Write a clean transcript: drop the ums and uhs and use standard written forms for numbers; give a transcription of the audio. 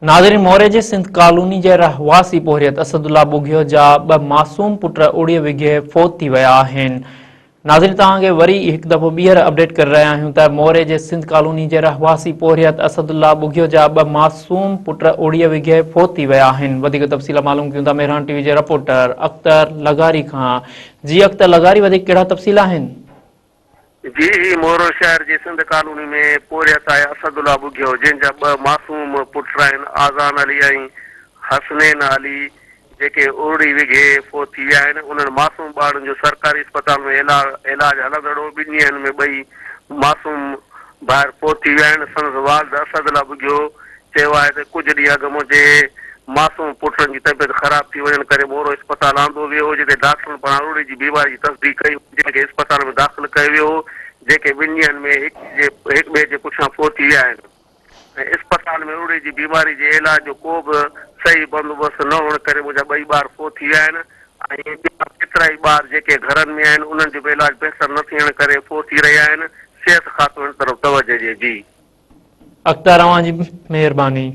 नाज़रीन, मोरे जे सिंध कॉलोनी जे रहवासी पोहरियत असदुल्ला बुघियो जा ब मासूम पुट उड़ीअ विघे फौत थी विया आहिनि। नाज़रीन, तव्हांखे वरी हिकु दफ़ो ॿीहर अपडेट करे रहिया आहियूं त मोरे जे सिंध कॉलोनी जे रहवासी पोहरियत असदुल्ला बुघियो जा ब मासूम पुट उड़ीअ विघे फौत थी विया आहिनि। वधीक तफ़सील मालूम कयूं था मेहरान टीवी जे रिपोर्टर अख्तर लगारी खां। जी अख्तर लगारी, वधीक कहिड़ा तफ़सील आहिनि? जी, मोरो शहर जी सिंध कॉलोनी में पोरियत आहे असदुल्ला बुघियो, जंहिंजा ॿ मासूम पुट आहिनि, आज़ान अली ऐं हसनैन अली, जेके उड़ी विघे फौत थी विया आहिनि। उन्हनि मासूम ॿारनि जो सरकारी अस्पताल में इलाज हलंदड़ो। ॿिनि ॾींहंनि में ॿई मासूम ॿाहिरि फौत थी विया आहिनि। संदसि वालिद असदुल्ला बुघियो चयो आहे त कुझु ॾींहं अॻु मुंहिंजे मासूम पुटनि जी तबियत ख़राब थी वञण करे मोरो अस्पताल आंदो वियो हो, जिते डॉक्टरनि पारां उड़ी जी बीमारी जी तस्दीक कई, जंहिंखे अस्पताल में दाख़िल कयो वियो हो, जेके ॿिनि ॾींहंनि में हिक ॿिए जे पुठियां फौत थी विया आहिनि। ऐं अस्पताल में उड़ी जी बीमारी जे इलाज जो को बि सही बंदोबस्तु न हुअण करे मुंहिंजा ॿई ॿार फौत थी विया आहिनि। ऐं केतिरा ई ॿार जेके घरनि में आहिनि, उन्हनि जो बि इलाज बहितर न थियण करे फौत थी रहिया आहिनि। सिहत खातो इन तरफ़ तवजो ॾिए। जी अख्तर, तव्हांजी महिरबानी।